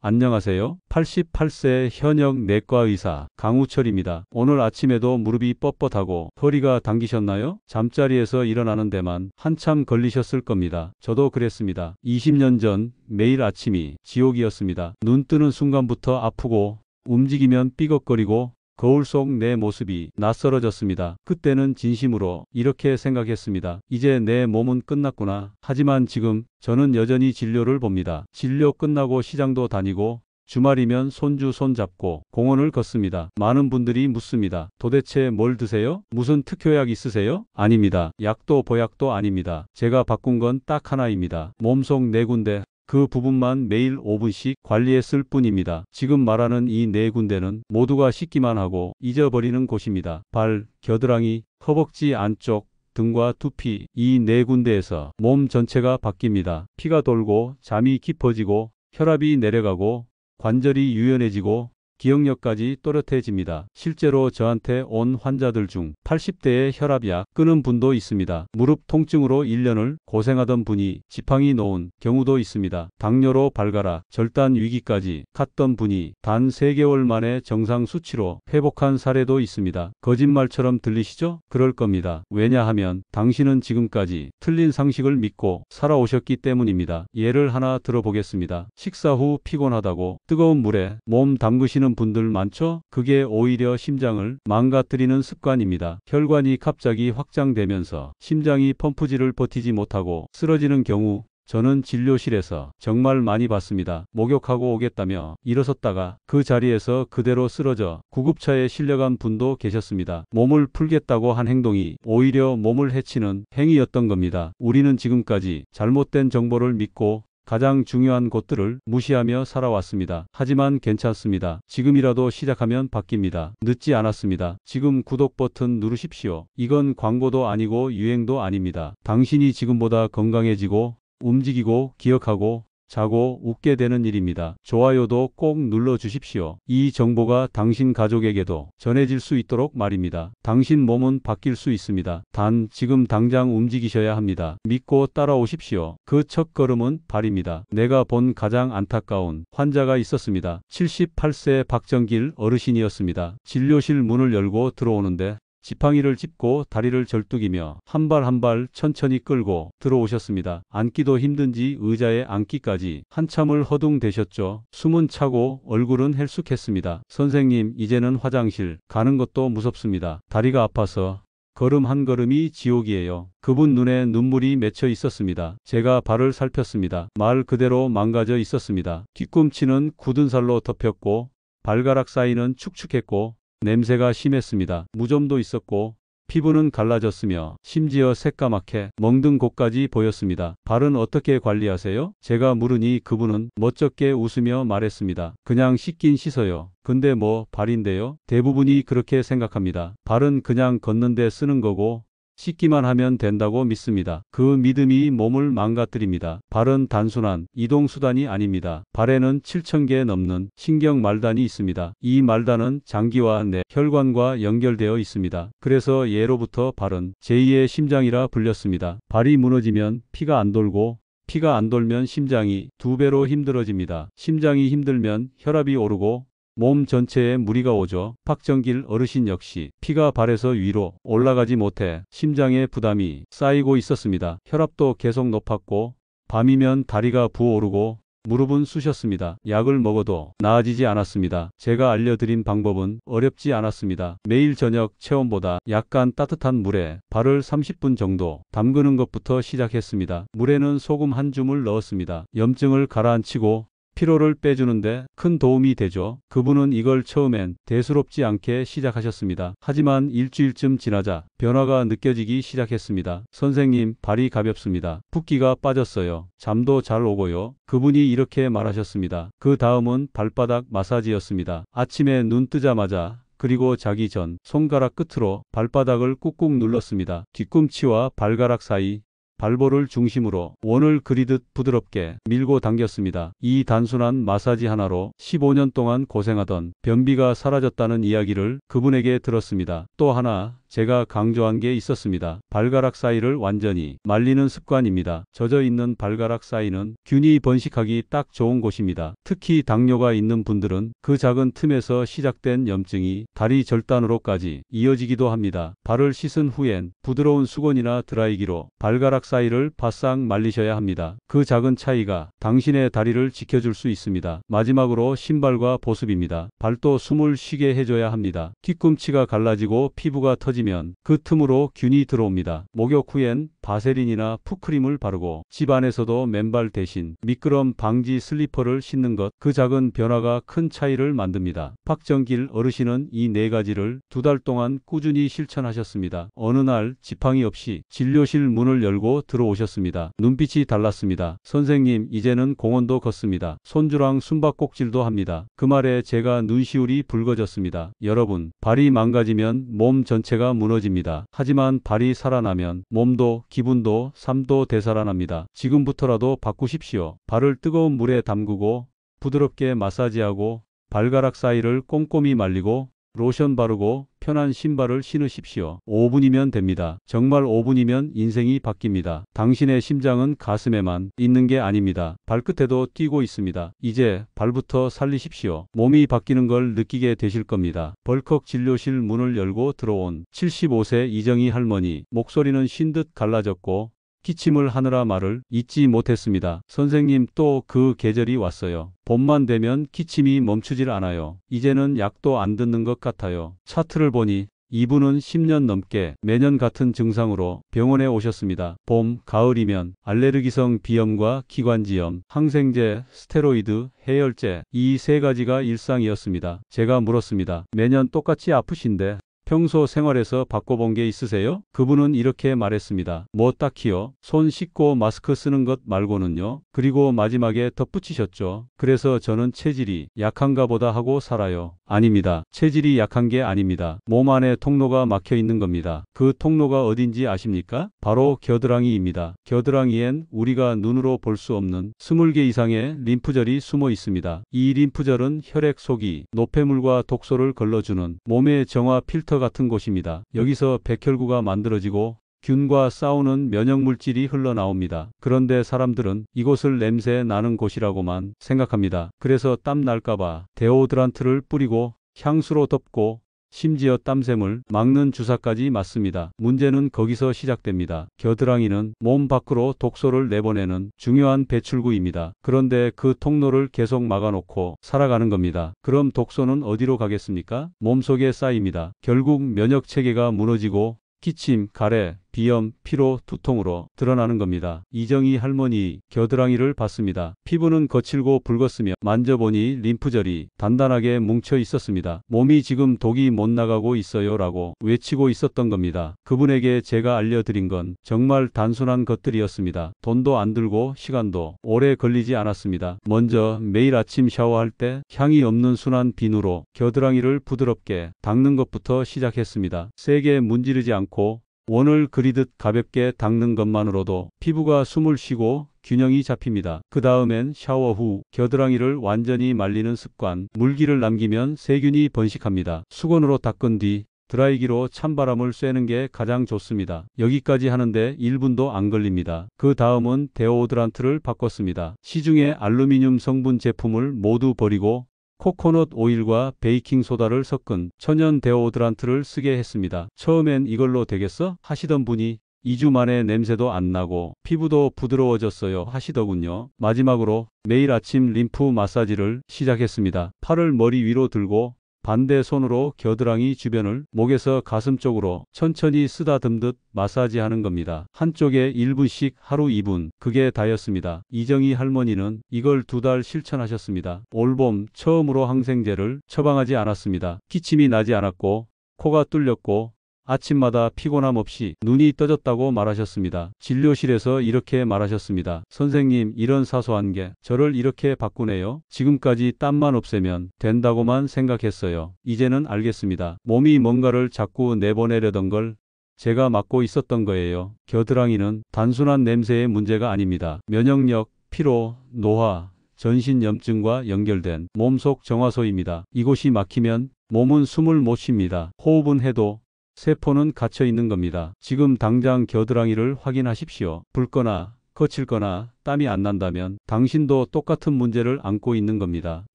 안녕하세요. 88세 현역 내과 의사 강우철입니다. 오늘 아침에도 무릎이 뻣뻣하고 허리가 당기셨나요? 잠자리에서 일어나는 데만 한참 걸리셨을 겁니다. 저도 그랬습니다. 20년 전 매일 아침이 지옥이었습니다. 눈 뜨는 순간부터 아프고 움직이면 삐걱거리고 거울 속 내 모습이 낯설어졌습니다. 그때는 진심으로 이렇게 생각했습니다. 이제 내 몸은 끝났구나. 하지만 지금 저는 여전히 진료를 봅니다. 진료 끝나고 시장도 다니고 주말이면 손주 손잡고 공원을 걷습니다. 많은 분들이 묻습니다. 도대체 뭘 드세요? 무슨 특효약 있으세요? 아닙니다. 약도 보약도 아닙니다. 제가 바꾼 건 딱 하나입니다. 몸속 네 군데, 그 부분만 매일 5분씩 관리했을 뿐입니다. 지금 말하는 이 네 군데는 모두가 씻기만 하고 잊어버리는 곳입니다. 발, 겨드랑이, 허벅지 안쪽, 등과 두피, 이 네 군데에서 몸 전체가 바뀝니다. 피가 돌고 잠이 깊어지고 혈압이 내려가고 관절이 유연해지고 기억력까지 또렷해집니다. 실제로 저한테 온 환자들 중 80대의 혈압약 끊은 분도 있습니다. 무릎 통증으로 1년을 고생하던 분이 지팡이 놓은 경우도 있습니다. 당뇨로 발가락, 절단 위기까지 갔던 분이 단 3개월 만에 정상 수치로 회복한 사례도 있습니다. 거짓말처럼 들리시죠? 그럴 겁니다. 왜냐하면 당신은 지금까지 틀린 상식을 믿고 살아오셨기 때문입니다. 예를 하나 들어보겠습니다. 식사 후 피곤하다고 뜨거운 물에 몸 담그시는 분들 많죠? 그게 오히려 심장을 망가뜨리는 습관입니다. 혈관이 갑자기 확장되면서 심장이 펌프질을 버티지 못하고 쓰러지는 경우 저는 진료실에서 정말 많이 봤습니다. 목욕하고 오겠다며 일어섰다가 그 자리에서 그대로 쓰러져 구급차에 실려간 분도 계셨습니다. 몸을 풀겠다고 한 행동이 오히려 몸을 해치는 행위였던 겁니다. 우리는 지금까지 잘못된 정보를 믿고 가장 중요한 것들을 무시하며 살아왔습니다. 하지만 괜찮습니다. 지금이라도 시작하면 바뀝니다. 늦지 않았습니다. 지금 구독 버튼 누르십시오. 이건 광고도 아니고 유행도 아닙니다. 당신이 지금보다 건강해지고 움직이고 기억하고 자고 웃게 되는 일입니다. 좋아요도 꼭 눌러주십시오. 이 정보가 당신 가족에게도 전해질 수 있도록 말입니다. 당신 몸은 바뀔 수 있습니다. 단 지금 당장 움직이셔야 합니다. 믿고 따라오십시오. 그 첫 걸음은 발입니다. 내가 본 가장 안타까운 환자가 있었습니다. 78세 박정길 어르신이었습니다. 진료실 문을 열고 들어오는데 지팡이를 짚고 다리를 절뚝이며 한 발 한 발 천천히 끌고 들어오셨습니다. 앉기도 힘든지 의자에 앉기까지 한참을 허둥대셨죠. 숨은 차고 얼굴은 헬쑥했습니다. 선생님, 이제는 화장실 가는 것도 무섭습니다. 다리가 아파서 걸음 한 걸음이 지옥이에요. 그분 눈에 눈물이 맺혀 있었습니다. 제가 발을 살폈습니다. 말 그대로 망가져 있었습니다. 뒤꿈치는 굳은 살로 덮였고 발가락 사이는 축축했고 냄새가 심했습니다. 무좀도 있었고 피부는 갈라졌으며 심지어 새까맣게 멍든 곳까지 보였습니다. 발은 어떻게 관리하세요? 제가 물으니 그분은 멋쩍게 웃으며 말했습니다. 그냥 씻긴 씻어요. 근데 뭐 발인데요? 대부분이 그렇게 생각합니다. 발은 그냥 걷는데 쓰는 거고 씻기만 하면 된다고 믿습니다. 그 믿음이 몸을 망가뜨립니다. 발은 단순한 이동수단이 아닙니다. 발에는 7,000개 넘는 신경 말단이 있습니다. 이 말단은 장기와 뇌, 혈관과 연결되어 있습니다. 그래서 예로부터 발은 제2의 심장이라 불렸습니다. 발이 무너지면 피가 안 돌고 피가 안 돌면 심장이 2배로 힘들어집니다. 심장이 힘들면 혈압이 오르고 몸 전체에 무리가 오죠. 박정길 어르신 역시 피가 발에서 위로 올라가지 못해 심장에 부담이 쌓이고 있었습니다. 혈압도 계속 높았고 밤이면 다리가 부어오르고 무릎은 쑤셨습니다. 약을 먹어도 나아지지 않았습니다. 제가 알려드린 방법은 어렵지 않았습니다. 매일 저녁 체온보다 약간 따뜻한 물에 발을 30분 정도 담그는 것부터 시작했습니다. 물에는 소금 한 줌을 넣었습니다. 염증을 가라앉히고 피로를 빼주는데 큰 도움이 되죠. 그분은 이걸 처음엔 대수롭지 않게 시작하셨습니다. 하지만 일주일쯤 지나자 변화가 느껴지기 시작했습니다. 선생님, 발이 가볍습니다. 붓기가 빠졌어요. 잠도 잘 오고요. 그분이 이렇게 말하셨습니다. 그 다음은 발바닥 마사지였습니다. 아침에 눈 뜨자마자 그리고 자기 전 손가락 끝으로 발바닥을 꾹꾹 눌렀습니다. 뒤꿈치와 발가락 사이 발볼을 중심으로 원을 그리듯 부드럽게 밀고 당겼습니다. 이 단순한 마사지 하나로 15년 동안 고생하던 변비가 사라졌다는 이야기를 그분에게 들었습니다. 또 하나, 제가 강조한 게 있었습니다. 발가락 사이를 완전히 말리는 습관입니다. 젖어 있는 발가락 사이는 균이 번식하기 딱 좋은 곳입니다. 특히 당뇨가 있는 분들은 그 작은 틈에서 시작된 염증이 다리 절단으로까지 이어지기도 합니다. 발을 씻은 후엔 부드러운 수건이나 드라이기로 발가락 사이를 바싹 말리셔야 합니다. 그 작은 차이가 당신의 다리를 지켜줄 수 있습니다. 마지막으로 신발과 보습입니다. 발도 숨을 쉬게 해줘야 합니다. 뒤꿈치가 갈라지고 피부가 터지면 그 틈으로 균이 들어옵니다. 목욕 후엔 바세린이나 풋크림을 바르고 집 안에서도 맨발 대신 미끄럼 방지 슬리퍼를 신는 것, 그 작은 변화가 큰 차이를 만듭니다. 박정길 어르신은 이 네 가지를 2달 동안 꾸준히 실천하셨습니다. 어느 날 지팡이 없이 진료실 문을 열고 들어오셨습니다. 눈빛이 달랐습니다. 선생님, 이제는 공원도 걷습니다. 손주랑 숨바꼭질도 합니다. 그 말에 제가 눈시울이 붉어졌습니다. 여러분, 발이 망가지면 몸 전체가 무너집니다. 하지만 발이 살아나면 몸도 기분도 삶도 되살아납니다. 지금부터라도 바꾸십시오. 발을 뜨거운 물에 담그고 부드럽게 마사지하고 발가락 사이를 꼼꼼히 말리고 로션 바르고 편한 신발을 신으십시오. 5분이면 됩니다. 정말 5분이면 인생이 바뀝니다. 당신의 심장은 가슴에만 있는 게 아닙니다. 발끝에도 뛰고 있습니다. 이제 발부터 살리십시오. 몸이 바뀌는 걸 느끼게 되실 겁니다. 벌컥 진료실 문을 열고 들어온 75세 이정희 할머니, 목소리는 쉰 듯 갈라졌고 기침을 하느라 말을 잇지 못했습니다. 선생님, 또 그 계절이 왔어요. 봄만 되면 기침이 멈추질 않아요. 이제는 약도 안 듣는 것 같아요. 차트를 보니 이분은 10년 넘게 매년 같은 증상으로 병원에 오셨습니다. 봄, 가을이면 알레르기성 비염과 기관지염, 항생제, 스테로이드, 해열제, 이 세 가지가 일상이었습니다. 제가 물었습니다. 매년 똑같이 아프신데 평소 생활에서 바꿔본 게 있으세요? 그분은 이렇게 말했습니다. 뭐 딱히요. 손 씻고 마스크 쓰는 것 말고는요. 그리고 마지막에 덧붙이셨죠. 그래서 저는 체질이 약한가 보다 하고 살아요. 아닙니다. 체질이 약한 게 아닙니다. 몸 안에 통로가 막혀 있는 겁니다. 그 통로가 어딘지 아십니까? 바로 겨드랑이입니다. 겨드랑이엔 우리가 눈으로 볼 수 없는 20개 이상의 림프절이 숨어 있습니다. 이 림프절은 혈액 속이 노폐물과 독소를 걸러주는 몸의 정화 필터 같은 곳입니다. 여기서 백혈구가 만들어지고 균과 싸우는 면역물질이 흘러나옵니다. 그런데 사람들은 이곳을 냄새 나는 곳이라고만 생각합니다. 그래서 땀 날까봐 데오드란트를 뿌리고 향수로 덮고 심지어 땀샘을 막는 주사까지 맞습니다. 문제는 거기서 시작됩니다. 겨드랑이는 몸 밖으로 독소를 내보내는 중요한 배출구입니다. 그런데 그 통로를 계속 막아놓고 살아가는 겁니다. 그럼 독소는 어디로 가겠습니까? 몸속에 쌓입니다. 결국 면역체계가 무너지고 기침, 가래, 비염, 피로, 두통으로 드러나는 겁니다. 이정희 할머니 겨드랑이를 봤습니다. 피부는 거칠고 붉었으며 만져보니 림프절이 단단하게 뭉쳐 있었습니다. 몸이 지금 독이 못 나가고 있어요 라고 외치고 있었던 겁니다. 그분에게 제가 알려드린 건 정말 단순한 것들이었습니다. 돈도 안 들고 시간도 오래 걸리지 않았습니다. 먼저 매일 아침 샤워할 때 향이 없는 순한 비누로 겨드랑이를 부드럽게 닦는 것부터 시작했습니다. 세게 문지르지 않고 원을 그리듯 가볍게 닦는 것만으로도 피부가 숨을 쉬고 균형이 잡힙니다. 그 다음엔 샤워 후 겨드랑이를 완전히 말리는 습관. 물기를 남기면 세균이 번식합니다. 수건으로 닦은 뒤 드라이기로 찬바람을 쐬는 게 가장 좋습니다. 여기까지 하는데 1분도 안 걸립니다. 그 다음은 데오드란트를 바꿨습니다. 시중에 알루미늄 성분 제품을 모두 버리고 코코넛 오일과 베이킹소다를 섞은 천연 데오드란트를 쓰게 했습니다. 처음엔 이걸로 되겠어? 하시던 분이 2주 만에 냄새도 안 나고 피부도 부드러워졌어요 하시더군요. 마지막으로 매일 아침 림프 마사지를 시작했습니다. 팔을 머리 위로 들고 반대 손으로 겨드랑이 주변을 목에서 가슴 쪽으로 천천히 쓰다듬듯 마사지하는 겁니다. 한쪽에 1분씩 하루 2분. 그게 다였습니다. 이정희 할머니는 이걸 2달 실천하셨습니다. 올봄 처음으로 항생제를 처방하지 않았습니다. 기침이 나지 않았고 코가 뚫렸고 아침마다 피곤함 없이 눈이 떠졌다고 말하셨습니다. 진료실에서 이렇게 말하셨습니다. 선생님, 이런 사소한 게 저를 이렇게 바꾸네요. 지금까지 땀만 없애면 된다고만 생각했어요. 이제는 알겠습니다. 몸이 뭔가를 자꾸 내보내려던 걸 제가 막고 있었던 거예요. 겨드랑이는 단순한 냄새의 문제가 아닙니다. 면역력, 피로, 노화, 전신염증과 연결된 몸속 정화소입니다. 이곳이 막히면 몸은 숨을 못 쉽니다. 호흡은 해도 세포는 갇혀 있는 겁니다. 지금 당장 겨드랑이를 확인하십시오. 붉거나 거칠거나 땀이 안 난다면 당신도 똑같은 문제를 안고 있는 겁니다.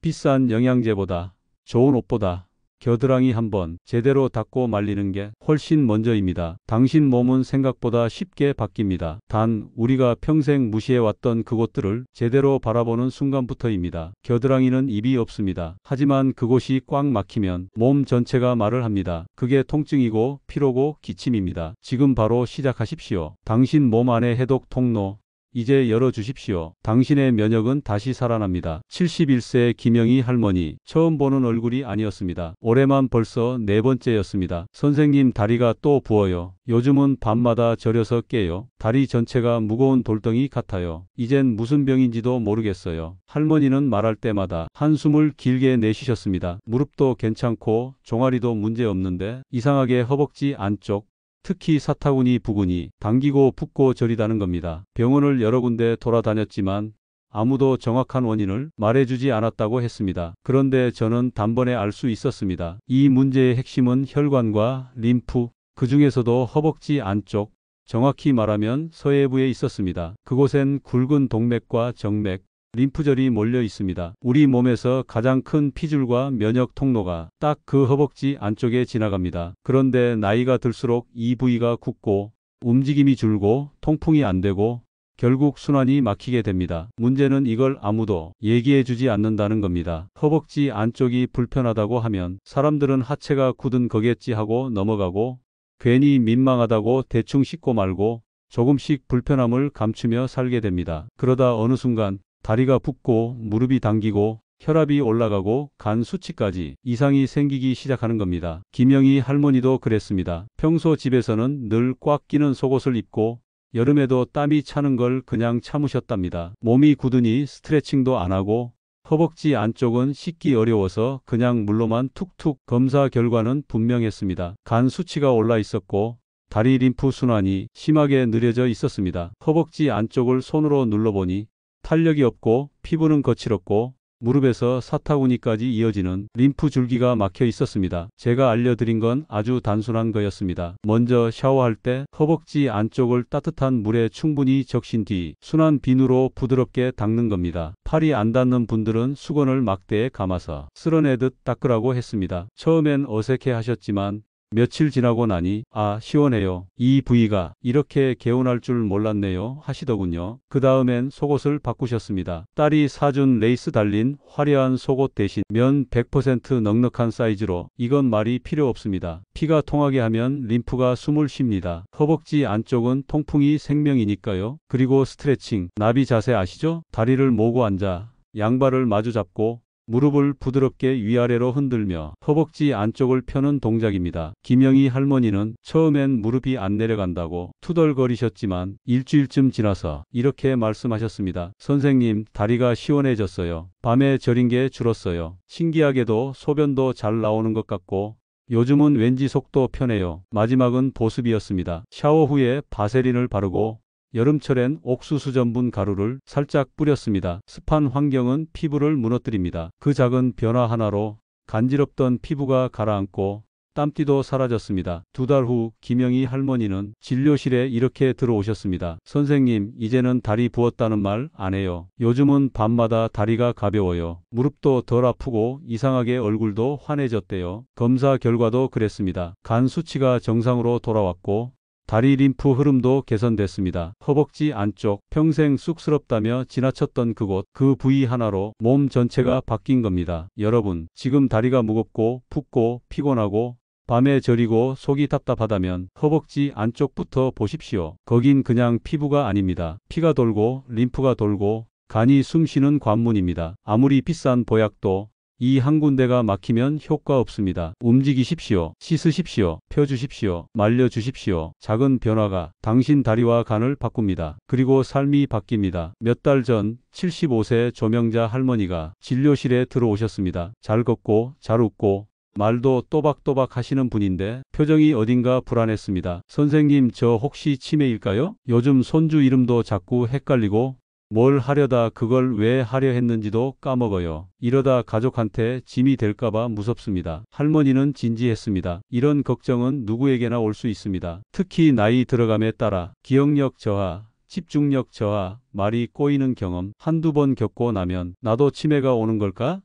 비싼 영양제보다 좋은 옷보다 겨드랑이 한번 제대로 닦고 말리는 게 훨씬 먼저입니다. 당신 몸은 생각보다 쉽게 바뀝니다. 단 우리가 평생 무시해왔던 그곳들을 제대로 바라보는 순간부터입니다. 겨드랑이는 입이 없습니다. 하지만 그곳이 꽉 막히면 몸 전체가 말을 합니다. 그게 통증이고 피로고 기침입니다. 지금 바로 시작하십시오. 당신 몸 안의 해독 통로 이제 열어주십시오. 당신의 면역은 다시 살아납니다. 71세 김영희 할머니, 처음 보는 얼굴이 아니었습니다. 올해만 벌써 네 번째였습니다. 선생님, 다리가 또 부어요. 요즘은 밤마다 저려서 깨요. 다리 전체가 무거운 돌덩이 같아요. 이젠 무슨 병인지도 모르겠어요. 할머니는 말할 때마다 한숨을 길게 내쉬셨습니다. 무릎도 괜찮고 종아리도 문제 없는데 이상하게 허벅지 안쪽, 특히 사타구니 부근이 당기고 붓고 저리다는 겁니다. 병원을 여러 군데 돌아다녔지만 아무도 정확한 원인을 말해주지 않았다고 했습니다. 그런데 저는 단번에 알 수 있었습니다. 이 문제의 핵심은 혈관과 림프, 그 중에서도 허벅지 안쪽, 정확히 말하면 서해부에 있었습니다. 그곳엔 굵은 동맥과 정맥, 림프절이 몰려 있습니다. 우리 몸에서 가장 큰 피줄과 면역 통로가 딱 그 허벅지 안쪽에 지나갑니다. 그런데 나이가 들수록 이 부위가 굳고 움직임이 줄고 통풍이 안 되고 결국 순환이 막히게 됩니다. 문제는 이걸 아무도 얘기해 주지 않는다는 겁니다. 허벅지 안쪽이 불편하다고 하면 사람들은 하체가 굳은 거겠지 하고 넘어가고 괜히 민망하다고 대충 씻고 말고 조금씩 불편함을 감추며 살게 됩니다. 그러다 어느 순간 다리가 붓고 무릎이 당기고 혈압이 올라가고 간 수치까지 이상이 생기기 시작하는 겁니다. 김영희 할머니도 그랬습니다. 평소 집에서는 늘 꽉 끼는 속옷을 입고 여름에도 땀이 차는 걸 그냥 참으셨답니다. 몸이 굳으니 스트레칭도 안 하고 허벅지 안쪽은 씻기 어려워서 그냥 물로만 툭툭. 검사 결과는 분명했습니다. 간 수치가 올라 있었고 다리 림프 순환이 심하게 느려져 있었습니다. 허벅지 안쪽을 손으로 눌러보니 탄력이 없고 피부는 거칠었고 무릎에서 사타구니까지 이어지는 림프 줄기가 막혀 있었습니다. 제가 알려드린 건 아주 단순한 거였습니다. 먼저 샤워할 때 허벅지 안쪽을 따뜻한 물에 충분히 적신 뒤 순한 비누로 부드럽게 닦는 겁니다. 팔이 안 닿는 분들은 수건을 막대에 감아서 쓸어내듯 닦으라고 했습니다. 처음엔 어색해 하셨지만 며칠 지나고 나니 아 시원해요. 이 부위가 이렇게 개운할 줄 몰랐네요 하시더군요. 그 다음엔 속옷을 바꾸셨습니다. 딸이 사준 레이스 달린 화려한 속옷 대신 면 100% 넉넉한 사이즈로. 이건 말이 필요 없습니다. 피가 통하게 하면 림프가 숨을 쉽니다. 허벅지 안쪽은 통풍이 생명이니까요. 그리고 스트레칭, 나비 자세 아시죠? 다리를 모고 앉아 양발을 마주 잡고 무릎을 부드럽게 위아래로 흔들며 허벅지 안쪽을 펴는 동작입니다. 김영희 할머니는 처음엔 무릎이 안 내려간다고 투덜거리셨지만 일주일쯤 지나서 이렇게 말씀하셨습니다. 선생님, 다리가 시원해졌어요. 밤에 저린 게 줄었어요. 신기하게도 소변도 잘 나오는 것 같고 요즘은 왠지 속도 편해요. 마지막은 보습이었습니다. 샤워 후에 바세린을 바르고 여름철엔 옥수수 전분 가루를 살짝 뿌렸습니다. 습한 환경은 피부를 무너뜨립니다. 그 작은 변화 하나로 간지럽던 피부가 가라앉고 땀띠도 사라졌습니다. 2달 후 김영희 할머니는 진료실에 이렇게 들어오셨습니다. 선생님, 이제는 다리 부었다는 말 안 해요. 요즘은 밤마다 다리가 가벼워요. 무릎도 덜 아프고 이상하게 얼굴도 환해졌대요. 검사 결과도 그랬습니다. 간 수치가 정상으로 돌아왔고 다리 림프 흐름도 개선됐습니다. 허벅지 안쪽, 평생 쑥스럽다며 지나쳤던 그곳, 그 부위 하나로 몸 전체가 바뀐 겁니다. 여러분, 지금 다리가 무겁고 붓고 피곤하고 밤에 저리고 속이 답답하다면 허벅지 안쪽부터 보십시오. 거긴 그냥 피부가 아닙니다. 피가 돌고 림프가 돌고 간이 숨쉬는 관문입니다. 아무리 비싼 보약도 이 한 군데가 막히면 효과 없습니다. 움직이십시오. 씻으십시오. 펴주십시오. 말려주십시오. 작은 변화가 당신 다리와 간을 바꿉니다. 그리고 삶이 바뀝니다. 몇 달 전 75세 조명자 할머니가 진료실에 들어오셨습니다. 잘 걷고 잘 웃고 말도 또박또박 하시는 분인데 표정이 어딘가 불안했습니다. 선생님, 저 혹시 치매일까요? 요즘 손주 이름도 자꾸 헷갈리고 뭘 하려다 그걸 왜 하려 했는지도 까먹어요. 이러다 가족한테 짐이 될까봐 무섭습니다. 할머니는 진지했습니다. 이런 걱정은 누구에게나 올 수 있습니다. 특히 나이 들어감에 따라 기억력 저하, 집중력 저하, 말이 꼬이는 경험 한두 번 겪고 나면 나도 치매가 오는 걸까?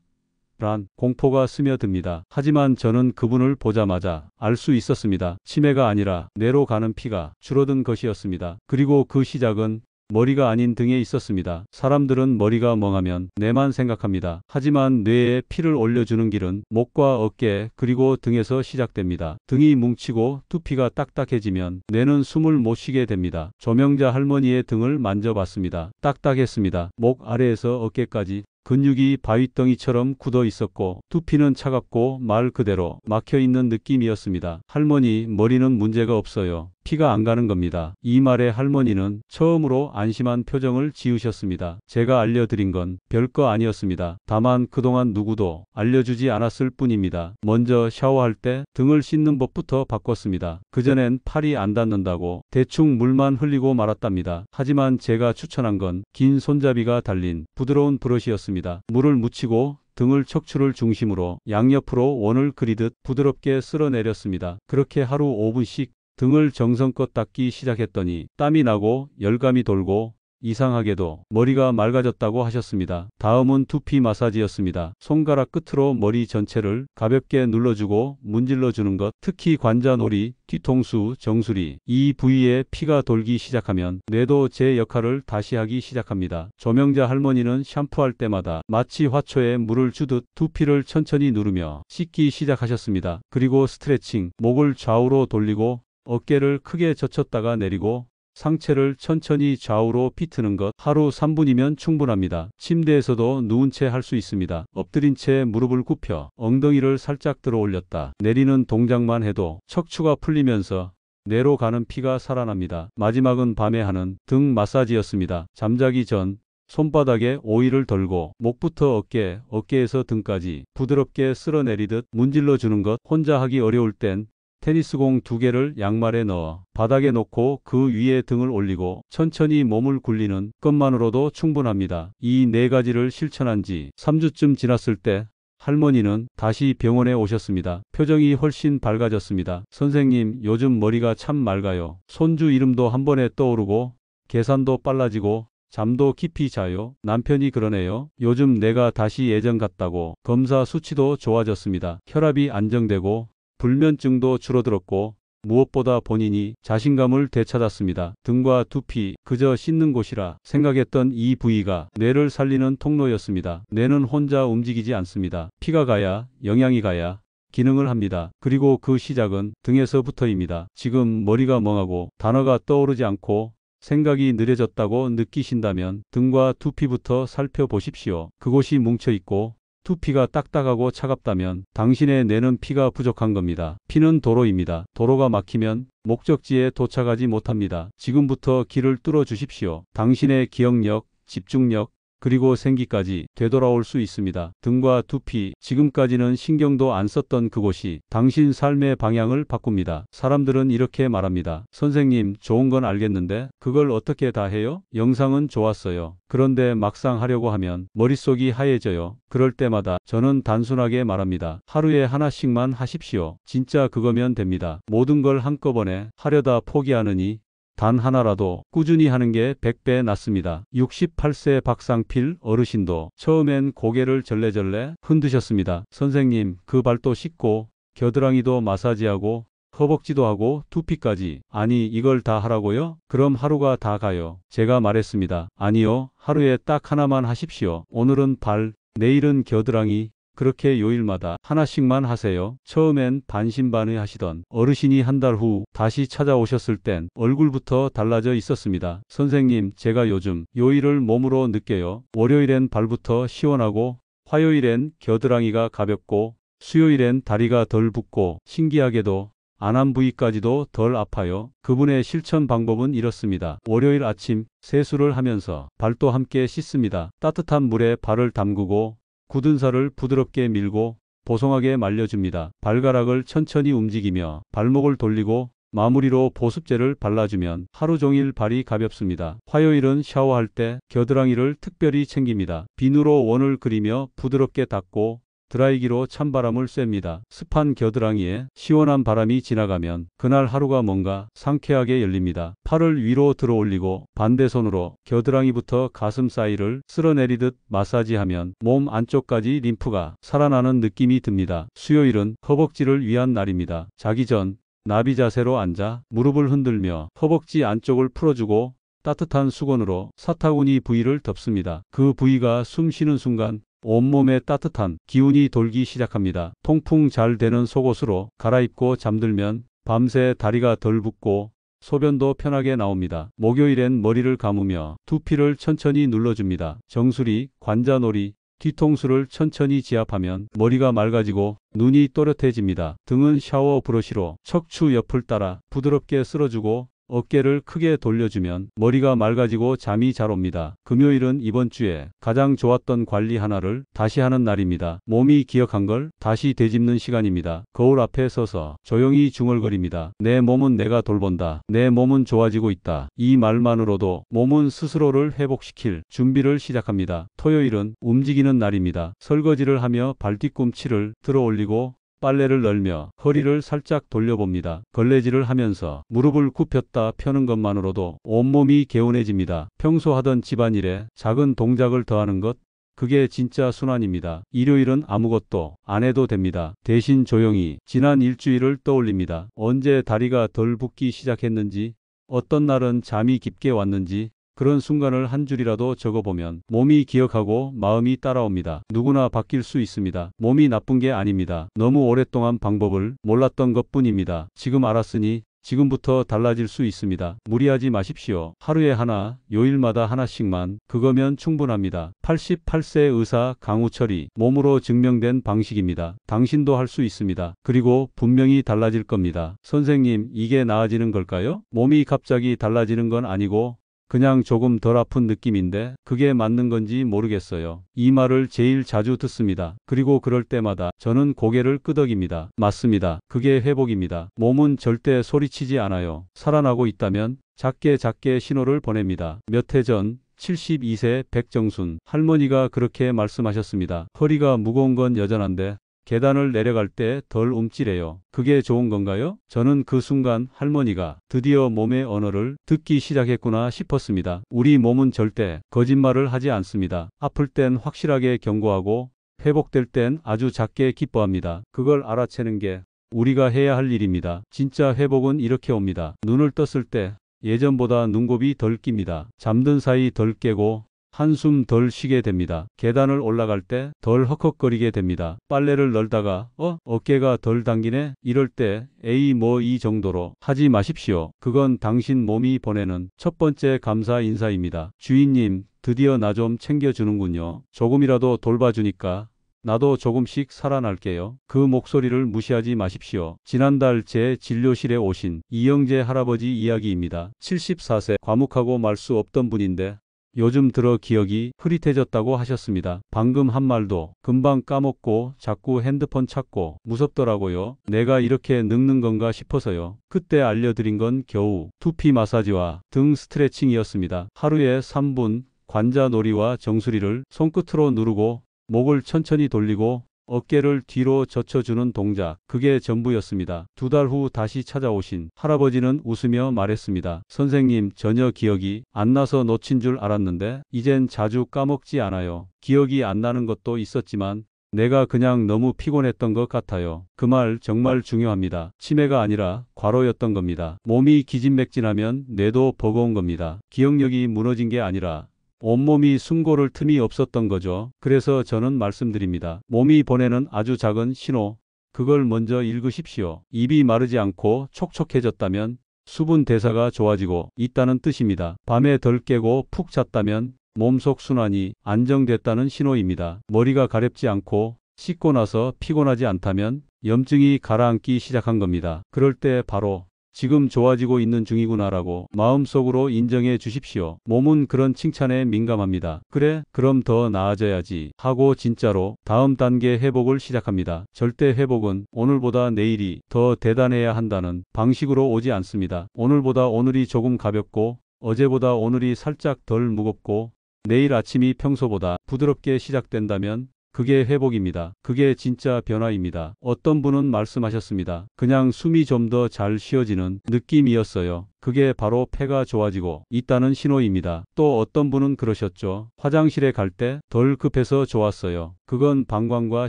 란 공포가 스며듭니다. 하지만 저는 그분을 보자마자 알 수 있었습니다. 치매가 아니라 뇌로 가는 피가 줄어든 것이었습니다. 그리고 그 시작은 머리가 아닌 등에 있었습니다. 사람들은 머리가 멍하면 뇌만 생각합니다. 하지만 뇌에 피를 올려주는 길은 목과 어깨 그리고 등에서 시작됩니다. 등이 뭉치고 두피가 딱딱해지면 뇌는 숨을 못 쉬게 됩니다. 조명자 할머니의 등을 만져봤습니다. 딱딱했습니다. 목 아래에서 어깨까지 근육이 바위덩이처럼 굳어 있었고 두피는 차갑고 말 그대로 막혀 있는 느낌이었습니다. 할머니, 머리는 문제가 없어요. 피가 안 가는 겁니다. 이 말에 할머니는 처음으로 안심한 표정을 지으셨습니다. 제가 알려드린 건 별거 아니었습니다. 다만 그동안 누구도 알려주지 않았을 뿐입니다. 먼저 샤워할 때 등을 씻는 법부터 바꿨습니다. 그전엔 팔이 안 닿는다고 대충 물만 흘리고 말았답니다. 하지만 제가 추천한 건 긴 손잡이가 달린 부드러운 브러시였습니다. 물을 묻히고 등을 척추를 중심으로 양옆으로 원을 그리듯 부드럽게 쓸어내렸습니다. 그렇게 하루 5분씩 등을 정성껏 닦기 시작했더니 땀이 나고 열감이 돌고 이상하게도 머리가 맑아졌다고 하셨습니다. 다음은 두피 마사지였습니다. 손가락 끝으로 머리 전체를 가볍게 눌러주고 문질러주는 것, 특히 관자놀이, 뒤통수, 정수리, 이 부위에 피가 돌기 시작하면 뇌도 제 역할을 다시 하기 시작합니다. 조명자 할머니는 샴푸할 때마다 마치 화초에 물을 주듯 두피를 천천히 누르며 씻기 시작하셨습니다. 그리고 스트레칭, 목을 좌우로 돌리고 어깨를 크게 젖혔다가 내리고 상체를 천천히 좌우로 비트는 것 하루 3분이면 충분합니다. 침대에서도 누운 채 할 수 있습니다. 엎드린 채 무릎을 굽혀 엉덩이를 살짝 들어 올렸다 내리는 동작만 해도 척추가 풀리면서 뇌로 가는 피가 살아납니다. 마지막은 밤에 하는 등 마사지였습니다. 잠자기 전 손바닥에 오일을 덜고 목부터 어깨, 어깨에서 등까지 부드럽게 쓸어내리듯 문질러 주는 것. 혼자 하기 어려울 땐 테니스공 2개를 양말에 넣어 바닥에 놓고 그 위에 등을 올리고 천천히 몸을 굴리는 것만으로도 충분합니다. 이 4가지를 실천한 지 3주쯤 지났을 때 할머니는 다시 병원에 오셨습니다. 표정이 훨씬 밝아졌습니다. 선생님, 요즘 머리가 참 맑아요. 손주 이름도 한 번에 떠오르고 계산도 빨라지고 잠도 깊이 자요. 남편이 그러네요. 요즘 내가 다시 예전 같다고. 검사 수치도 좋아졌습니다. 혈압이 안정되고 불면증도 줄어들었고 무엇보다 본인이 자신감을 되찾았습니다. 등과 두피, 그저 씻는 곳이라 생각했던 이 부위가 뇌를 살리는 통로였습니다. 뇌는 혼자 움직이지 않습니다. 피가 가야, 영양이 가야 기능을 합니다. 그리고 그 시작은 등에서부터입니다. 지금 머리가 멍하고 단어가 떠오르지 않고 생각이 느려졌다고 느끼신다면 등과 두피부터 살펴보십시오. 그곳이 뭉쳐있고 두피가 딱딱하고 차갑다면 당신의 뇌는 피가 부족한 겁니다. 피는 도로입니다. 도로가 막히면 목적지에 도착하지 못합니다. 지금부터 길을 뚫어 주십시오. 당신의 기억력, 집중력, 그리고 생기까지 되돌아올 수 있습니다. 등과 두피, 지금까지는 신경도 안 썼던 그곳이 당신 삶의 방향을 바꿉니다. 사람들은 이렇게 말합니다. 선생님, 좋은 건 알겠는데 그걸 어떻게 다 해요? 영상은 좋았어요. 그런데 막상 하려고 하면 머릿속이 하얘져요. 그럴 때마다 저는 단순하게 말합니다. 하루에 하나씩만 하십시오. 진짜 그거면 됩니다. 모든 걸 한꺼번에 하려다 포기하느니 단 하나라도 꾸준히 하는 게 100배 낫습니다. 68세 박상필 어르신도 처음엔 고개를 절레절레 흔드셨습니다. 선생님, 그 발도 씻고 겨드랑이도 마사지하고 허벅지도 하고 두피까지. 아니, 이걸 다 하라고요? 그럼 하루가 다 가요. 제가 말했습니다. 아니요, 하루에 딱 하나만 하십시오. 오늘은 발, 내일은 겨드랑이. 그렇게 요일마다 하나씩만 하세요. 처음엔 반신반의하시던 어르신이 한 달 후 다시 찾아오셨을 땐 얼굴부터 달라져 있었습니다. 선생님, 제가 요즘 요일을 몸으로 느껴요. 월요일엔 발부터 시원하고 화요일엔 겨드랑이가 가볍고 수요일엔 다리가 덜 붓고 신기하게도 안한 부위까지도 덜 아파요. 그분의 실천 방법은 이렇습니다. 월요일 아침 세수를 하면서 발도 함께 씻습니다. 따뜻한 물에 발을 담그고 굳은 살을 부드럽게 밀고 보송하게 말려줍니다. 발가락을 천천히 움직이며 발목을 돌리고 마무리로 보습제를 발라주면 하루 종일 발이 가볍습니다. 화요일은 샤워할 때 겨드랑이를 특별히 챙깁니다. 비누로 원을 그리며 부드럽게 닦고 드라이기로 찬바람을 쐰니다. 습한 겨드랑이에 시원한 바람이 지나가면 그날 하루가 뭔가 상쾌하게 열립니다. 팔을 위로 들어 올리고 반대손으로 겨드랑이부터 가슴 사이를 쓸어내리듯 마사지하면 몸 안쪽까지 림프가 살아나는 느낌이 듭니다. 수요일은 허벅지를 위한 날입니다. 자기 전 나비 자세로 앉아 무릎을 흔들며 허벅지 안쪽을 풀어주고 따뜻한 수건으로 사타구니 부위를 덮습니다. 그 부위가 숨 쉬는 순간 온몸에 따뜻한 기운이 돌기 시작합니다. 통풍 잘 되는 속옷으로 갈아입고 잠들면 밤새 다리가 덜 붓고 소변도 편하게 나옵니다. 목요일엔 머리를 감으며 두피를 천천히 눌러줍니다. 정수리, 관자놀이, 뒤통수를 천천히 지압하면 머리가 맑아지고 눈이 또렷해집니다. 등은 샤워 브러쉬로 척추 옆을 따라 부드럽게 쓸어주고 어깨를 크게 돌려주면 머리가 맑아지고 잠이 잘 옵니다. 금요일은 이번 주에 가장 좋았던 관리 하나를 다시 하는 날입니다. 몸이 기억한 걸 다시 되짚는 시간입니다. 거울 앞에 서서 조용히 중얼거립니다. 내 몸은 내가 돌본다. 내 몸은 좋아지고 있다. 이 말만으로도 몸은 스스로를 회복시킬 준비를 시작합니다. 토요일은 움직이는 날입니다. 설거지를 하며 발뒤꿈치를 들어 올리고 빨래를 널며 허리를 살짝 돌려봅니다. 걸레질을 하면서 무릎을 굽혔다 펴는 것만으로도 온몸이 개운해집니다. 평소 하던 집안일에 작은 동작을 더하는 것, 그게 진짜 순환입니다. 일요일은 아무것도 안 해도 됩니다. 대신 조용히 지난 일주일을 떠올립니다. 언제 다리가 덜 붓기 시작했는지, 어떤 날은 잠이 깊게 왔는지, 그런 순간을 한 줄이라도 적어보면 몸이 기억하고 마음이 따라옵니다. 누구나 바뀔 수 있습니다. 몸이 나쁜 게 아닙니다. 너무 오랫동안 방법을 몰랐던 것뿐입니다. 지금 알았으니 지금부터 달라질 수 있습니다. 무리하지 마십시오. 하루에 하나, 요일마다 하나씩만, 그거면 충분합니다. 88세 의사 강우철이 몸으로 증명된 방식입니다. 당신도 할 수 있습니다. 그리고 분명히 달라질 겁니다. 선생님, 이게 나아지는 걸까요? 몸이 갑자기 달라지는 건 아니고 그냥 조금 덜 아픈 느낌인데 그게 맞는 건지 모르겠어요. 이 말을 제일 자주 듣습니다. 그리고 그럴 때마다 저는 고개를 끄덕입니다. 맞습니다. 그게 회복입니다. 몸은 절대 소리치지 않아요. 살아나고 있다면 작게 신호를 보냅니다. 몇 해 전 72세 백정순 할머니가 그렇게 말씀하셨습니다. 허리가 무거운 건 여전한데 계단을 내려갈 때 덜 움찔해요. 그게 좋은 건가요? 저는 그 순간 할머니가 드디어 몸의 언어를 듣기 시작했구나 싶었습니다. 우리 몸은 절대 거짓말을 하지 않습니다. 아플 땐 확실하게 경고하고 회복될 땐 아주 작게 기뻐합니다. 그걸 알아채는 게 우리가 해야 할 일입니다. 진짜 회복은 이렇게 옵니다. 눈을 떴을 때 예전보다 눈곱이 덜 낍니다. 잠든 사이 덜 깨고 한숨 덜 쉬게 됩니다. 계단을 올라갈 때 덜 헉헉거리게 됩니다. 빨래를 널다가 어깨가 덜 당기네? 이럴 때 에이 뭐 이 정도로 하지 마십시오. 그건 당신 몸이 보내는 첫 번째 감사 인사입니다. 주인님, 드디어 나 좀 챙겨주는군요. 조금이라도 돌봐주니까 나도 조금씩 살아날게요. 그 목소리를 무시하지 마십시오. 지난달 제 진료실에 오신 이영재 할아버지 이야기입니다. 74세, 과묵하고 말 수 없던 분인데 요즘 들어 기억이 흐릿해졌다고 하셨습니다. 방금 한 말도 금방 까먹고 자꾸 핸드폰 찾고 무섭더라고요. 내가 이렇게 늙는 건가 싶어서요. 그때 알려드린 건 겨우 두피 마사지와 등 스트레칭이었습니다. 하루에 3분 관자놀이와 정수리를 손끝으로 누르고 목을 천천히 돌리고 어깨를 뒤로 젖혀주는 동작, 그게 전부였습니다. 2달 후 다시 찾아오신 할아버지는 웃으며 말했습니다. 선생님, 전혀 기억이 안 나서 놓친 줄 알았는데 이젠 자주 까먹지 않아요. 기억이 안 나는 것도 있었지만 내가 그냥 너무 피곤했던 것 같아요. 그 말 정말 중요합니다. 치매가 아니라 과로였던 겁니다. 몸이 기진맥진하면 뇌도 버거운 겁니다. 기억력이 무너진 게 아니라 온몸이 숨고를 틈이 없었던 거죠. 그래서 저는 말씀드립니다. 몸이 보내는 아주 작은 신호, 그걸 먼저 읽으십시오. 입이 마르지 않고 촉촉해졌다면 수분 대사가 좋아지고 있다는 뜻입니다. 밤에 덜 깨고 푹 잤다면 몸속 순환이 안정됐다는 신호입니다. 머리가 가렵지 않고 씻고 나서 피곤하지 않다면 염증이 가라앉기 시작한 겁니다. 그럴 때 바로 지금 좋아지고 있는 중이구나라고 마음속으로 인정해 주십시오. 몸은 그런 칭찬에 민감합니다. 그래, 그럼 더 나아져야지 하고 진짜로 다음 단계 회복을 시작합니다. 절대 회복은 오늘보다 내일이 더 대단해야 한다는 방식으로 오지 않습니다. 오늘보다 오늘이 조금 가볍고 어제보다 오늘이 살짝 덜 무겁고 내일 아침이 평소보다 부드럽게 시작된다면 그게 회복입니다. 그게 진짜 변화입니다. 어떤 분은 말씀하셨습니다. 그냥 숨이 좀 더 잘 쉬어지는 느낌이었어요. 그게 바로 폐가 좋아지고 있다는 신호입니다. 또 어떤 분은 그러셨죠. 화장실에 갈 때 덜 급해서 좋았어요. 그건 방광과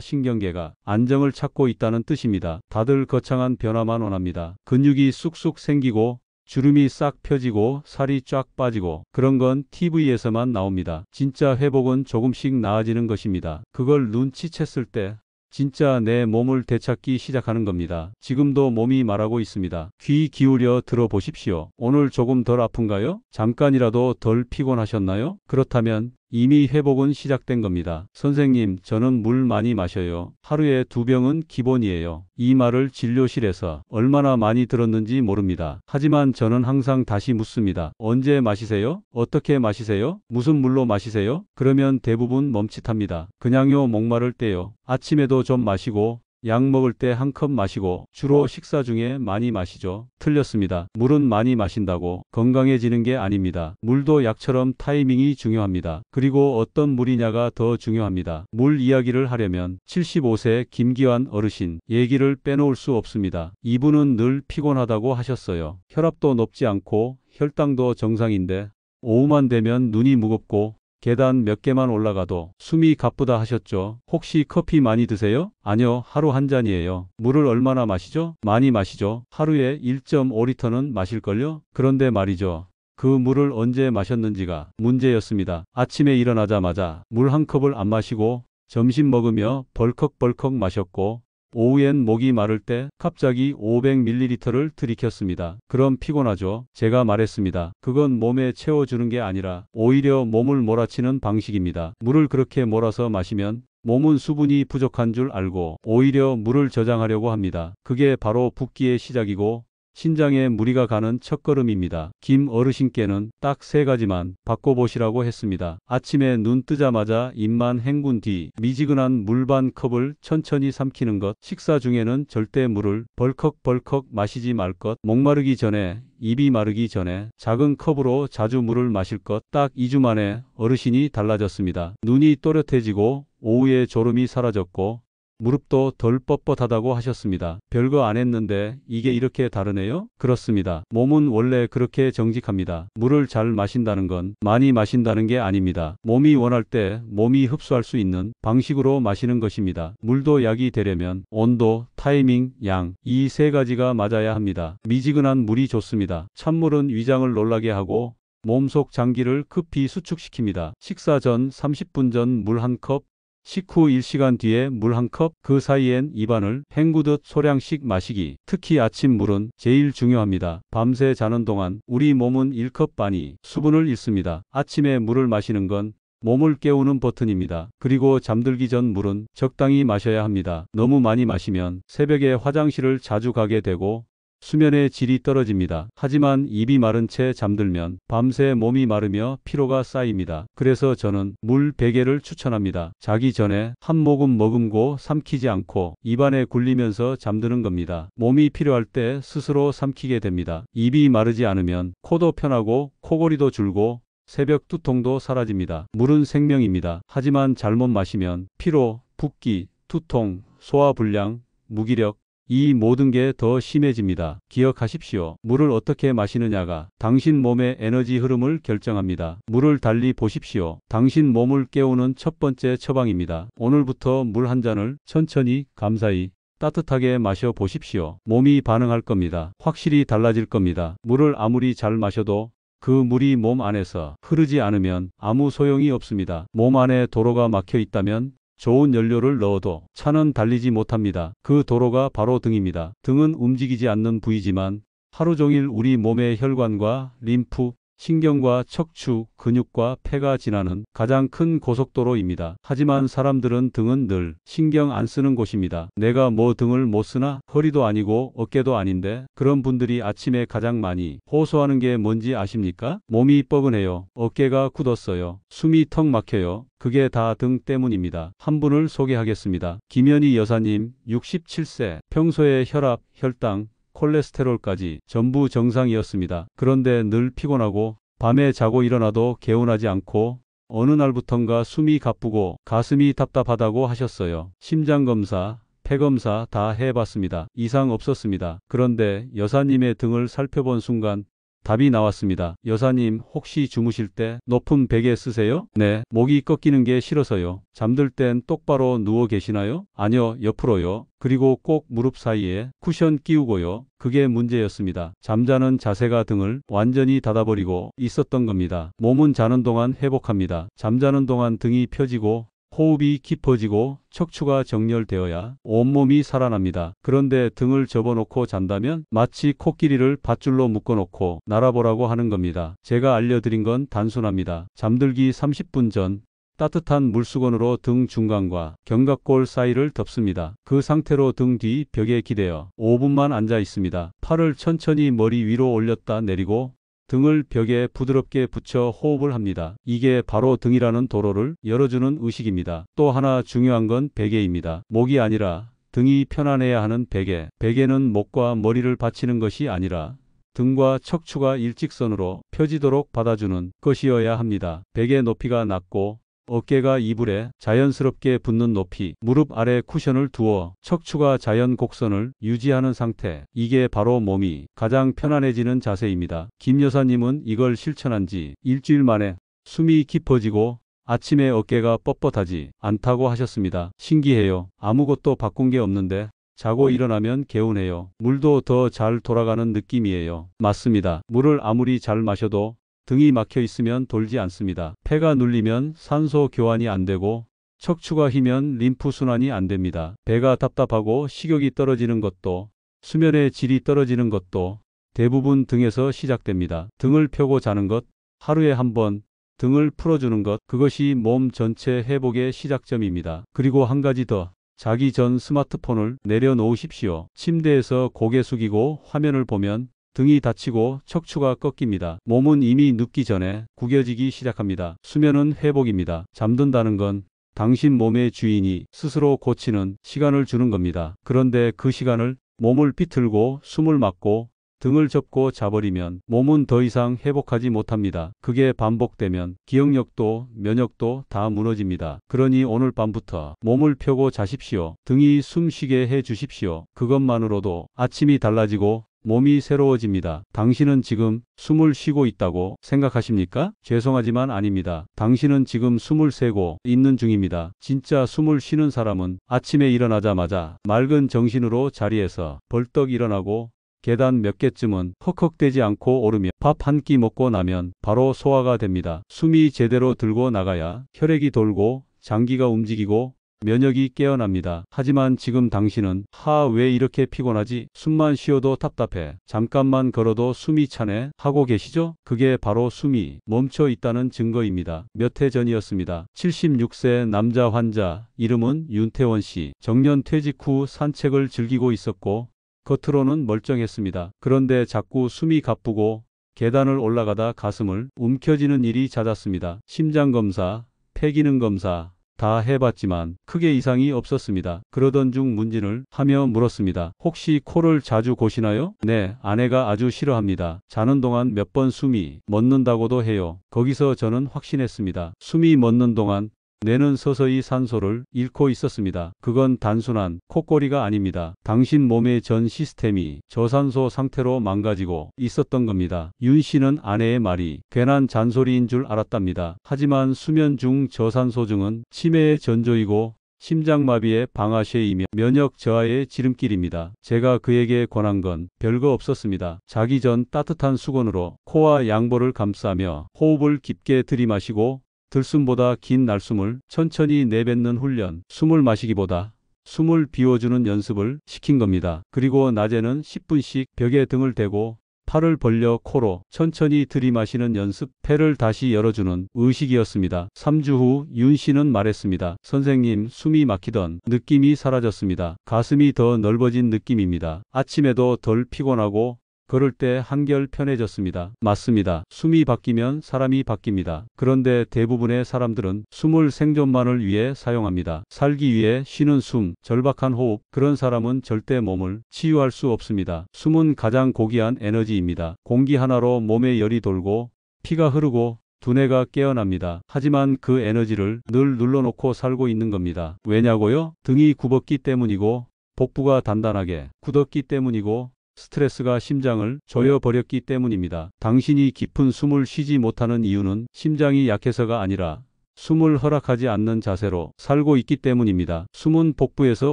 신경계가 안정을 찾고 있다는 뜻입니다. 다들 거창한 변화만 원합니다. 근육이 쑥쑥 생기고 주름이 싹 펴지고 살이 쫙 빠지고 그런 건 TV에서만 나옵니다. 진짜 회복은 조금씩 나아지는 것입니다. 그걸 눈치챘을 때 진짜 내 몸을 되찾기 시작하는 겁니다. 지금도 몸이 말하고 있습니다. 귀 기울여 들어보십시오. 오늘 조금 덜 아픈가요? 잠깐이라도 덜 피곤하셨나요? 그렇다면 이미 회복은 시작된 겁니다. 선생님, 저는 물 많이 마셔요. 하루에 2병은 기본이에요. 이 말을 진료실에서 얼마나 많이 들었는지 모릅니다. 하지만 저는 항상 다시 묻습니다. 언제 마시세요? 어떻게 마시세요? 무슨 물로 마시세요? 그러면 대부분 멈칫합니다. 그냥요, 목마를 때요. 아침에도 좀 마시고 약 먹을 때 한 컵 마시고 주로 식사 중에 많이 마시죠. 틀렸습니다. 물은 많이 마신다고 건강해지는 게 아닙니다. 물도 약처럼 타이밍이 중요합니다. 그리고 어떤 물이냐가 더 중요합니다. 물 이야기를 하려면 75세 김기환 어르신 얘기를 빼놓을 수 없습니다. 이분은 늘 피곤하다고 하셨어요. 혈압도 높지 않고 혈당도 정상인데 오후만 되면 눈이 무겁고 계단 몇 개만 올라가도 숨이 가쁘다 하셨죠. 혹시 커피 많이 드세요? 아니요, 하루 한 잔이에요. 물을 얼마나 마시죠? 많이 마시죠. 하루에 1.5리터는 마실걸요? 그런데 말이죠. 그 물을 언제 마셨는지가 문제였습니다. 아침에 일어나자마자 물 한 컵을 안 마시고 점심 먹으며 벌컥벌컥 마셨고 오후엔 목이 마를 때 갑자기 500ml를 들이켰습니다. 그럼 피곤하죠. 제가 말했습니다. 그건 몸에 채워주는 게 아니라 오히려 몸을 몰아치는 방식입니다. 물을 그렇게 몰아서 마시면 몸은 수분이 부족한 줄 알고 오히려 물을 저장하려고 합니다. 그게 바로 붓기의 시작이고 신장에 무리가 가는 첫걸음입니다. 김 어르신께는 딱 3가지만 바꿔보시라고 했습니다. 아침에 눈 뜨자마자 입만 헹군 뒤 미지근한 물 반 컵을 천천히 삼키는 것, 식사 중에는 절대 물을 벌컥벌컥 마시지 말 것, 목마르기 전에, 입이 마르기 전에 작은 컵으로 자주 물을 마실 것. 딱 2주 만에 어르신이 달라졌습니다. 눈이 또렷해지고 오후에 졸음이 사라졌고 무릎도 덜 뻣뻣하다고 하셨습니다. 별거 안 했는데 이게 이렇게 다르네요? 그렇습니다. 몸은 원래 그렇게 정직합니다. 물을 잘 마신다는 건 많이 마신다는 게 아닙니다. 몸이 원할 때 몸이 흡수할 수 있는 방식으로 마시는 것입니다. 물도 약이 되려면 온도, 타이밍, 양, 이 3가지가 맞아야 합니다. 미지근한 물이 좋습니다. 찬물은 위장을 놀라게 하고 몸속 장기를 급히 수축시킵니다. 식사 전 30분 전 물 한 컵, 식후 1시간 뒤에 물 한 컵, 그 사이엔 입안을 헹구듯 소량씩 마시기. 특히 아침 물은 제일 중요합니다. 밤새 자는 동안 우리 몸은 1컵 반이 수분을 잃습니다. 아침에 물을 마시는 건 몸을 깨우는 버튼입니다. 그리고 잠들기 전 물은 적당히 마셔야 합니다. 너무 많이 마시면 새벽에 화장실을 자주 가게 되고 수면의 질이 떨어집니다. 하지만 입이 마른 채 잠들면 밤새 몸이 마르며 피로가 쌓입니다. 그래서 저는 물 베개를 추천합니다. 자기 전에 한 모금 머금고 삼키지 않고 입안에 굴리면서 잠드는 겁니다. 몸이 필요할 때 스스로 삼키게 됩니다. 입이 마르지 않으면 코도 편하고 코골이도 줄고 새벽 두통도 사라집니다. 물은 생명입니다. 하지만 잘못 마시면 피로, 붓기, 두통, 소화불량, 무기력, 이 모든 게 더 심해집니다. 기억하십시오. 물을 어떻게 마시느냐가 당신 몸의 에너지 흐름을 결정합니다. 물을 달리 보십시오. 당신 몸을 깨우는 첫 번째 처방입니다. 오늘부터 물 한 잔을 천천히, 감사히, 따뜻하게 마셔 보십시오. 몸이 반응할 겁니다. 확실히 달라질 겁니다. 물을 아무리 잘 마셔도 그 물이 몸 안에서 흐르지 않으면 아무 소용이 없습니다. 몸 안에 도로가 막혀 있다면 좋은 연료를 넣어도 차는 달리지 못합니다. 그 도로가 바로 등입니다. 등은 움직이지 않는 부위지만 하루 종일 우리 몸의 혈관과 림프, 신경과 척추, 근육과 폐가 지나는 가장 큰 고속도로입니다. 하지만 사람들은 등은 늘 신경 안 쓰는 곳입니다. 내가 뭐 등을 못 쓰나? 허리도 아니고 어깨도 아닌데. 그런 분들이 아침에 가장 많이 호소하는 게 뭔지 아십니까? 몸이 뻐근해요. 어깨가 굳었어요. 숨이 턱 막혀요. 그게 다 등 때문입니다. 한 분을 소개하겠습니다. 김연희 여사님, 67세. 평소에 혈압, 혈당, 콜레스테롤까지 전부 정상이었습니다. 그런데 늘 피곤하고 밤에 자고 일어나도 개운하지 않고 어느 날부턴가 숨이 가쁘고 가슴이 답답하다고 하셨어요. 심장검사, 폐검사 다 해봤습니다. 이상 없었습니다. 그런데 여사님의 등을 살펴본 순간 답이 나왔습니다. 여사님, 혹시 주무실 때 높은 베개 쓰세요? 네. 목이 꺾이는 게 싫어서요. 잠들 땐 똑바로 누워 계시나요? 아니요, 옆으로요. 그리고 꼭 무릎 사이에 쿠션 끼우고요. 그게 문제였습니다. 잠자는 자세가 등을 완전히 닫아버리고 있었던 겁니다. 몸은 자는 동안 회복합니다. 잠자는 동안 등이 펴지고 호흡이 깊어지고 척추가 정렬되어야 온몸이 살아납니다. 그런데 등을 접어놓고 잔다면 마치 코끼리를 밧줄로 묶어놓고 날아보라고 하는 겁니다. 제가 알려드린 건 단순합니다. 잠들기 30분 전 따뜻한 물수건으로 등 중간과 견갑골 사이를 덮습니다. 그 상태로 등 뒤 벽에 기대어 5분만 앉아 있습니다. 팔을 천천히 머리 위로 올렸다 내리고 등을 벽에 부드럽게 붙여 호흡을 합니다. 이게 바로 등이라는 도로를 열어주는 의식입니다. 또 하나 중요한 건 베개입니다. 목이 아니라 등이 편안해야 하는 베개. 베개는 목과 머리를 받치는 것이 아니라 등과 척추가 일직선으로 펴지도록 받아주는 것이어야 합니다. 베개 높이가 낮고 어깨가 이불에 자연스럽게 붙는 높이, 무릎 아래 쿠션을 두어 척추가 자연 곡선을 유지하는 상태. 이게 바로 몸이 가장 편안해지는 자세입니다. 김 여사님은 이걸 실천한 지 일주일 만에 숨이 깊어지고 아침에 어깨가 뻣뻣하지 않다고 하셨습니다. 신기해요. 아무것도 바꾼 게 없는데 자고 일어나면 개운해요. 물도 더 잘 돌아가는 느낌이에요. 맞습니다. 물을 아무리 잘 마셔도 등이 막혀 있으면 돌지 않습니다. 폐가 눌리면 산소 교환이 안 되고 척추가 휘면 림프 순환이 안 됩니다. 배가 답답하고 식욕이 떨어지는 것도 수면의 질이 떨어지는 것도 대부분 등에서 시작됩니다. 등을 펴고 자는 것, 하루에 한 번 등을 풀어주는 것, 그것이 몸 전체 회복의 시작점입니다. 그리고 한 가지 더. 자기 전 스마트폰을 내려놓으십시오. 침대에서 고개 숙이고 화면을 보면 등이 다치고 척추가 꺾입니다. 몸은 이미 눕기 전에 구겨지기 시작합니다. 수면은 회복입니다. 잠든다는 건 당신 몸의 주인이 스스로 고치는 시간을 주는 겁니다. 그런데 그 시간을 몸을 비틀고 숨을 막고 등을 접고 자버리면 몸은 더 이상 회복하지 못합니다. 그게 반복되면 기억력도 면역도 다 무너집니다. 그러니 오늘 밤부터 몸을 펴고 자십시오. 등이 숨쉬게 해 주십시오. 그것만으로도 아침이 달라지고 몸이 새로워집니다. 당신은 지금 숨을 쉬고 있다고 생각하십니까? 죄송하지만 아닙니다. 당신은 지금 숨을 쉬고 있는 중입니다. 진짜 숨을 쉬는 사람은 아침에 일어나자마자 맑은 정신으로 자리에서 벌떡 일어나고 계단 몇 개쯤은 헉헉대지 않고 오르며 밥 한 끼 먹고 나면 바로 소화가 됩니다. 숨이 제대로 들고 나가야 혈액이 돌고 장기가 움직이고 면역이 깨어납니다. 하지만 지금 당신은 왜 이렇게 피곤하지? 숨만 쉬어도 답답해. 잠깐만 걸어도 숨이 차네 하고 계시죠? 그게 바로 숨이 멈춰 있다는 증거입니다. 몇 해 전이었습니다. 76세 남자 환자, 이름은 윤태원 씨. 정년 퇴직 후 산책을 즐기고 있었고 겉으로는 멀쩡했습니다. 그런데 자꾸 숨이 가쁘고 계단을 올라가다 가슴을 움켜쥐는 일이 잦았습니다. 심장검사, 폐기능검사 다 해봤지만 크게 이상이 없었습니다. 그러던 중 문진을 하며 물었습니다. 혹시 코를 자주 고시나요? 네, 아내가 아주 싫어합니다. 자는 동안 몇 번 숨이 멎는다고도 해요. 거기서 저는 확신했습니다. 숨이 멎는 동안 뇌는 서서히 산소를 잃고 있었습니다. 그건 단순한 콧고리가 아닙니다. 당신 몸의 전 시스템이 저산소 상태로 망가지고 있었던 겁니다. 윤 씨는 아내의 말이 괜한 잔소리인 줄 알았답니다. 하지만 수면 중 저산소증은 치매의 전조이고 심장마비의 방아쇠이며 면역 저하의 지름길입니다. 제가 그에게 권한 건 별거 없었습니다. 자기 전 따뜻한 수건으로 코와 양볼을 감싸며 호흡을 깊게 들이마시고 들숨보다 긴 날숨을 천천히 내뱉는 훈련, 숨을 마시기보다 숨을 비워주는 연습을 시킨 겁니다. 그리고 낮에는 10분씩 벽에 등을 대고 팔을 벌려 코로 천천히 들이마시는 연습, 폐를 다시 열어주는 의식이었습니다. 3주 후 윤 씨는 말했습니다. 선생님, 숨이 막히던 느낌이 사라졌습니다. 가슴이 더 넓어진 느낌입니다. 아침에도 덜 피곤하고 걸을 때 한결 편해졌습니다. 맞습니다. 숨이 바뀌면 사람이 바뀝니다. 그런데 대부분의 사람들은 숨을 생존만을 위해 사용합니다. 살기 위해 쉬는 숨, 절박한 호흡, 그런 사람은 절대 몸을 치유할 수 없습니다. 숨은 가장 고귀한 에너지입니다. 공기 하나로 몸에 열이 돌고 피가 흐르고 두뇌가 깨어납니다. 하지만 그 에너지를 늘 눌러놓고 살고 있는 겁니다. 왜냐고요? 등이 굽었기 때문이고 복부가 단단하게 굳었기 때문이고 스트레스가 심장을 조여버렸기 때문입니다. 당신이 깊은 숨을 쉬지 못하는 이유는 심장이 약해서가 아니라 숨을 허락하지 않는 자세로 살고 있기 때문입니다. 숨은 복부에서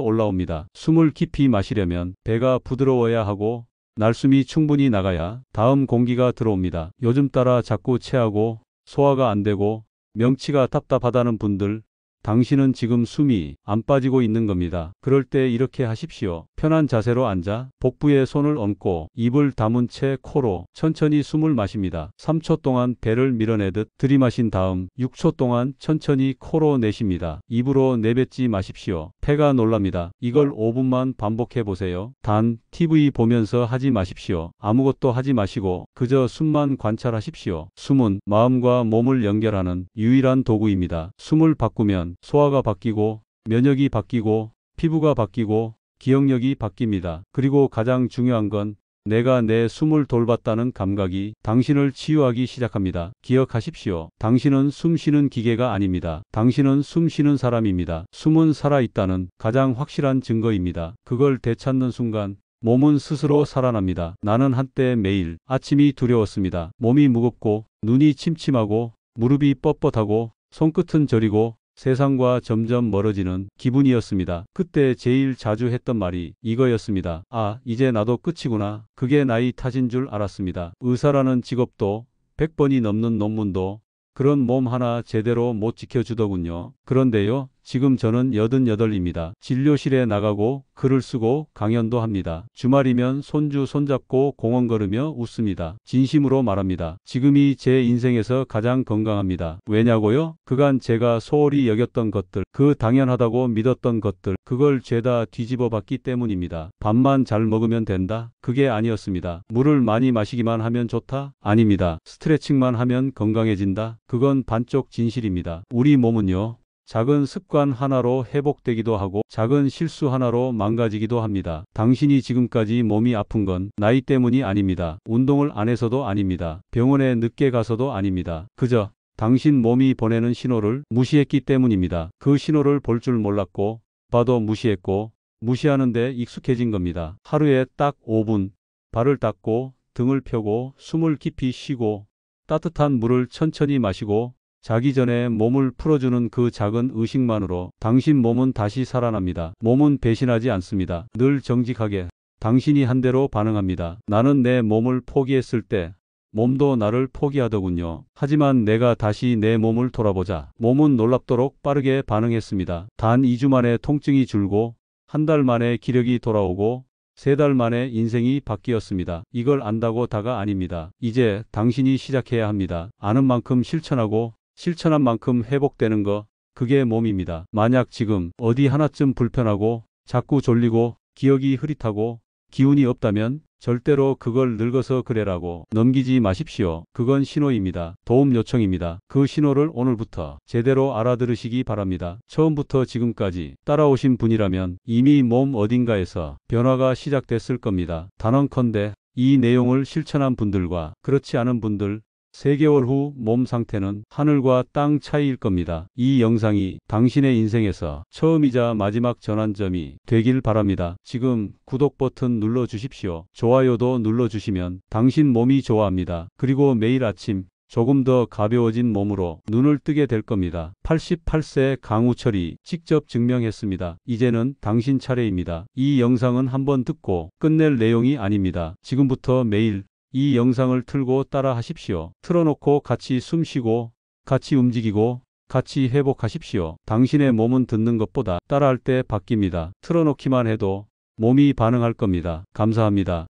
올라옵니다. 숨을 깊이 마시려면 배가 부드러워야 하고 날숨이 충분히 나가야 다음 공기가 들어옵니다. 요즘 따라 자꾸 체하고 소화가 안 되고 명치가 답답하다는 분들, 당신은 지금 숨이 안 빠지고 있는 겁니다. 그럴 때 이렇게 하십시오. 편한 자세로 앉아 복부에 손을 얹고 입을 다문 채 코로 천천히 숨을 마십니다. 3초 동안 배를 밀어내듯 들이마신 다음 6초 동안 천천히 코로 내쉽니다. 입으로 내뱉지 마십시오. 폐가 놀랍니다. 이걸 5분만 반복해 보세요. 단 TV 보면서 하지 마십시오. 아무것도 하지 마시고 그저 숨만 관찰하십시오. 숨은 마음과 몸을 연결하는 유일한 도구입니다. 숨을 바꾸면 소화가 바뀌고 면역이 바뀌고 피부가 바뀌고 기억력이 바뀝니다. 그리고 가장 중요한 건 내가 내 숨을 돌봤다는 감각이 당신을 치유하기 시작합니다. 기억하십시오. 당신은 숨 쉬는 기계가 아닙니다. 당신은 숨 쉬는 사람입니다. 숨은 살아있다는 가장 확실한 증거입니다. 그걸 되찾는 순간 몸은 스스로 살아납니다. 나는 한때 매일 아침이 두려웠습니다. 몸이 무겁고 눈이 침침하고 무릎이 뻣뻣하고 손끝은 저리고 세상과 점점 멀어지는 기분이었습니다. 그때 제일 자주 했던 말이 이거였습니다. 아, 이제 나도 끝이구나. 그게 나이 탓인 줄 알았습니다. 의사라는 직업도 100번이 넘는 논문도 그런 몸 하나 제대로 못 지켜주더군요. 그런데요, 지금 저는 88입니다. 진료실에 나가고 글을 쓰고 강연도 합니다. 주말이면 손주 손잡고 공원 걸으며 웃습니다. 진심으로 말합니다. 지금이 제 인생에서 가장 건강합니다. 왜냐고요? 그간 제가 소홀히 여겼던 것들, 그 당연하다고 믿었던 것들, 그걸 죄다 뒤집어 봤기 때문입니다. 밥만 잘 먹으면 된다? 그게 아니었습니다. 물을 많이 마시기만 하면 좋다? 아닙니다. 스트레칭만 하면 건강해진다? 그건 반쪽 진실입니다. 우리 몸은요, 작은 습관 하나로 회복되기도 하고 작은 실수 하나로 망가지기도 합니다. 당신이 지금까지 몸이 아픈 건 나이 때문이 아닙니다. 운동을 안 해서도 아닙니다. 병원에 늦게 가서도 아닙니다. 그저 당신 몸이 보내는 신호를 무시했기 때문입니다. 그 신호를 볼 줄 몰랐고 봐도 무시했고 무시하는 데 익숙해진 겁니다. 하루에 딱 5분 발을 닦고 등을 펴고 숨을 깊이 쉬고 따뜻한 물을 천천히 마시고 자기 전에 몸을 풀어주는 그 작은 의식만으로 당신 몸은 다시 살아납니다. 몸은 배신하지 않습니다. 늘 정직하게 당신이 한 대로 반응합니다. 나는 내 몸을 포기했을 때 몸도 나를 포기하더군요. 하지만 내가 다시 내 몸을 돌아보자. 몸은 놀랍도록 빠르게 반응했습니다. 단 2주 만에 통증이 줄고 한 달 만에 기력이 돌아오고 3달 만에 인생이 바뀌었습니다. 이걸 안다고 다가 아닙니다. 이제 당신이 시작해야 합니다. 아는 만큼 실천하고 실천한 만큼 회복되는 거, 그게 몸입니다. 만약 지금 어디 하나쯤 불편하고 자꾸 졸리고 기억이 흐릿하고 기운이 없다면 절대로 그걸 늙어서 그래라고 넘기지 마십시오. 그건 신호입니다. 도움 요청입니다. 그 신호를 오늘부터 제대로 알아들으시기 바랍니다. 처음부터 지금까지 따라오신 분이라면 이미 몸 어딘가에서 변화가 시작됐을 겁니다. 단언컨대 이 내용을 실천한 분들과 그렇지 않은 분들 3개월 후 몸 상태는 하늘과 땅 차이일 겁니다. 이 영상이 당신의 인생에서 처음이자 마지막 전환점이 되길 바랍니다. 지금 구독 버튼 눌러 주십시오. 좋아요도 눌러 주시면 당신 몸이 좋아합니다. 그리고 매일 아침 조금 더 가벼워진 몸으로 눈을 뜨게 될 겁니다. 88세 강우철이 직접 증명했습니다. 이제는 당신 차례입니다. 이 영상은 한번 듣고 끝낼 내용이 아닙니다. 지금부터 매일 이 영상을 틀고 따라 하십시오. 틀어놓고 같이 숨 쉬고 같이 움직이고 같이 회복하십시오. 당신의 몸은 듣는 것보다 따라할 때 바뀝니다. 틀어놓기만 해도 몸이 반응할 겁니다. 감사합니다.